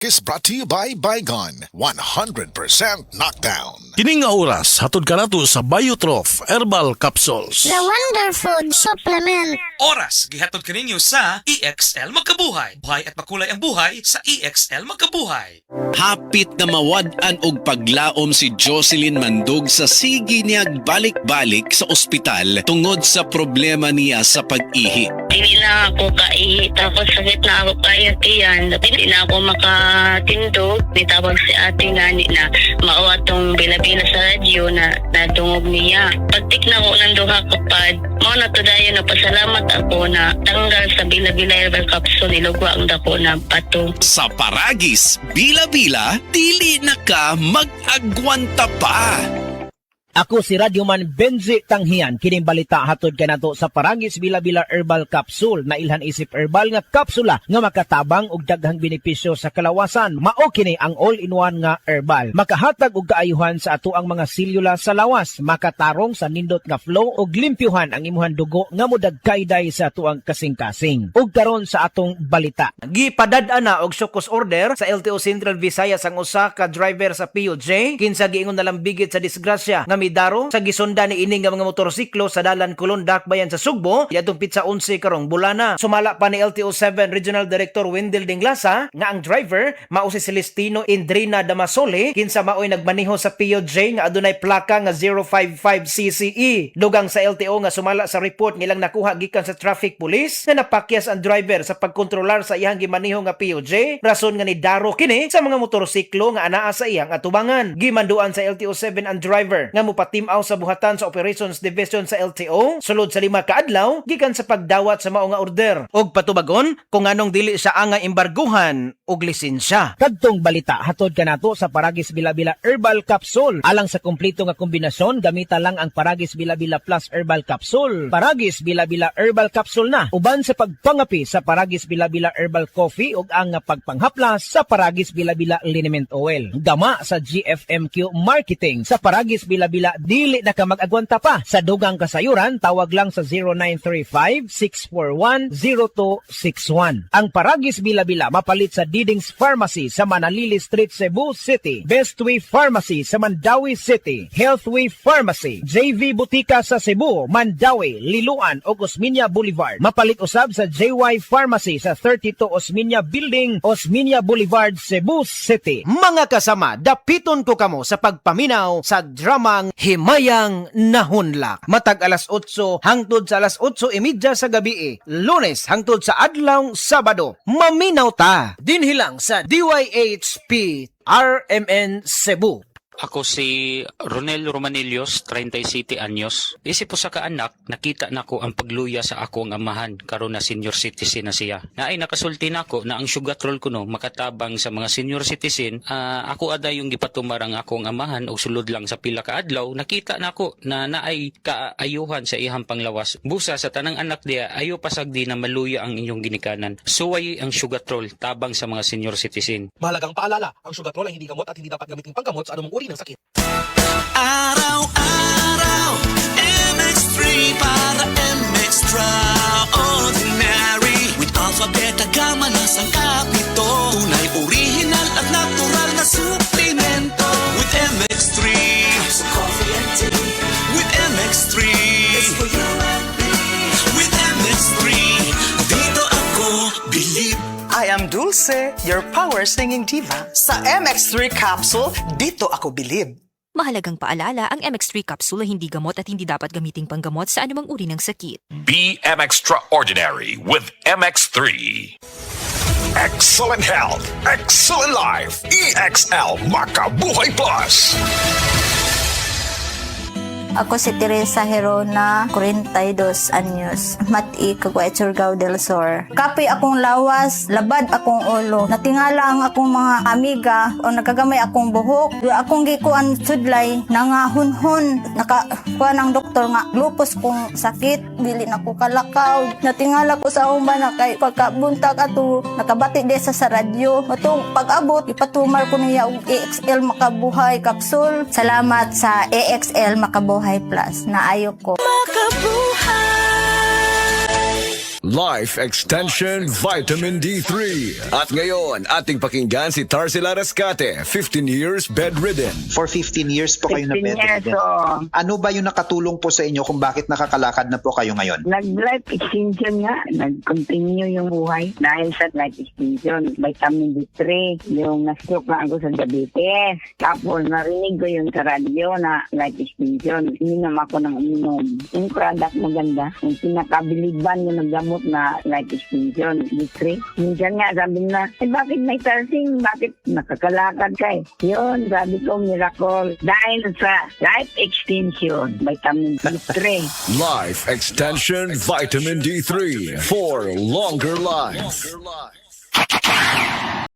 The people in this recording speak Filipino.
is brought to you by Bygone, 100% knockdown. Kining nga oras, hatod ka na to sa Biotrof Herbal Capsules. The Wonder Food Supplement. Oras, gihatod ka ninyo sa EXL Magkabuhay. Buhay at makulay ang buhay sa EXL Magkabuhay. Hapit na mawad-an og paglaom si Jocelyn Mandug sa sige niyag balik-balik sa ospital tungod sa problema niya sa pag-ihi. Hindi na ako kaihi, tapos sakit na ako kayat iyan. Hindi na ako makatindog. Nitawag si ate nga na mao atong bila-bila sa radyo na nadungog niya. Pagtik na ako ng duha kapad, mao na to dayon na pasalamat ako na tanggal sa bila-bila herbal capsule, nilugwa ang dako na bato. Sa Paragis, bila-bila, dili na ka mag-agwanta pa. Ako si Radyoman Benzi Tanghian, kining balita hatod kanato sa Paragis Bila-Bila Herbal Capsule na ilhan isip herbal nga kapsula nga makatabang og daghang benepisyo sa kalawasan. Mao kini ang all-in-one nga herbal. Makahatag og kaayuhan sa ato ang mga selula sa lawas, makatarong sa nindot nga flow og limpyuhan ang imuhang dugo nga modagkayday sa ato ang kasing-kasing. Ug karon sa atong balita. Gipadad-an na og sukos order sa LTO Central Visayas ang usa ka driver sa POJ kinsa giingon nalambigit sa disgrasya nga midaro sa gisunda ni ining nga mga motorsiklo sa dalan Kulon Dakbayan sa Sugbo yadtong pitsa 11 karong bulana. Sumala pa ni LTO 7 Regional Director Wendell Dinglasa nga ang driver mao si Celestino Indrina Damasole kinsa maoy nagmaneho sa POJ nga adunay plaka nga 055 CCE. Dugang sa LTO nga sumala sa report nilang nakuha gikan sa traffic police nga napakyas ang driver sa pagkontrolar sa iyang gimaneho nga POJ rason nga ni daro kini sa mga motorsiklo nga anaa sa iyang atubangan. Gimanduan sa LTO 7 ang driver nga patimaw sa buhatan sa Operations Division sa LTO sulod sa 5 ka adlaw gikan sa pagdawat sa mao nga order og patubagon kung anong dili siya ang embarguhan og lisensya. Kadtong balita hatod kanato sa Paragis Bila-Bila Herbal Capsule. Alang sa kumpleto nga kombinasyon gamita lang ang Paragis Bila-Bila Plus Herbal Capsule. Paragis Bila-Bila Herbal Capsule na uban sa pagpangapi sa Paragis Bila-Bila Herbal Coffee ug ang pagpanghaplas sa Paragis Bila-Bila Liniment Oil. Gama sa GFMQ Marketing sa Paragis Bila-Bila dili na ka mag-agwanta pa. Sa dugang kasayuran, tawag lang sa 0935-641-0261. Ang Paragis Bila-Bila mapalit sa Diding's Pharmacy sa Manalili Street, Cebu City, Bestway Pharmacy sa Mandawi City, Healthway Pharmacy, JV Butika sa Cebu, Mandawi, Liloan o Osmeña Boulevard. Mapalit usab sa JY Pharmacy sa 32 Osmeña Building, Osmeña Boulevard, Cebu City. Mga kasama, dapiton ko kamo sa pagpaminaw sa dramang Himayang Nahunlak. Matag alas 8 hangtod sa alas 8:30 sa gabi, Lunes hangtod sa adlaw Sabado. Maminaw ta dinhilang sa DYHP RMN Cebu. Ako si Ronel Romanillos, 37 anyos. Isip po sa kaanak, nakita nako ang pagluya sa ako ang amahan karon na senior citizen na siya. Naay nakasulti nako na ang sugatrol ko no makatabang sa mga senior citizen. Ako ada yung gipatumarang ako ang amahan o sulod lang sa pila ka adlaw. Nakita nako na naay kaayuhan sa ihang panglawas. Busa sa tanang anak diya ayo pasagdi na maluya ang inyong ginikanan. Suway ang sugatrol tabang sa mga senior citizen. Mahalagang paalala, ang sugatrol ay hindi gamot at hindi dapat gamitin panggamot sa anumang uri ng sakit. Araw-araw, MX3 para MX-Traordinary. With Alpha, Beta, Gamma na sangkapito. Tunay, original at natural na suplemento. With MX3, so coffee and tea. With MX3, it's for you and me. With MX3, dito ako believe. I am Dulce, your power singing diva. Sa MX3 capsule, dito ako bilib. Mahalagang paalala, ang MX3 capsule ay hindi gamot at hindi dapat gamiting panggamot sa anumang uri ng sakit. Be extraordinary with MX3. Excellent health, excellent life. EXL Makabuhay Plus. Ako si Teresa Herona, 42 anyos, mati kagway Surigao del Sur. Kapoy akong lawas, labad akong ulo. Natingala ang akong mga amiga o nakagamay akong buhok. Akong gikuan sudlay, nangahunhon. Nakakuha ng doktor nga, lupus kong sakit, dili na ko kalakaw. Natingala ko sa umba na kay pagkabuntag ato, nakabati de sa radyo. Matong pag-abot, ipatumar ko niya og EXL Makabuhay Capsule. Salamat sa EXL Makabuhay Plus na ayok ko. Life Extension Vitamin D3. At ngayon, ating pakinggan si Tarsila Rescate, 15 years bedridden. For 15 years po kayo na 15 years, bedridden. oo. Ano ba yung nakatulong po sa inyo kung bakit nakakalakad na po kayo ngayon? Nag-life extension nga. Nag-continue yung buhay dahil sa life extension. Vitamin D3. Yung na-stroke na ako sa diabetes. Tapos narinig ko yung sa radyo na life extension. Ininom ako ng uminom. Yung product maganda. Yung pinakabiliban yung naggamot na life extension. D3. Minsan nga sabi na, bakit may tarsing? Bakit nakakalakad ka eh? Yun, sabi ko, miracle. Dahil sa life extension, vitamin D3. Life Extension Vitamin D3 for longer life.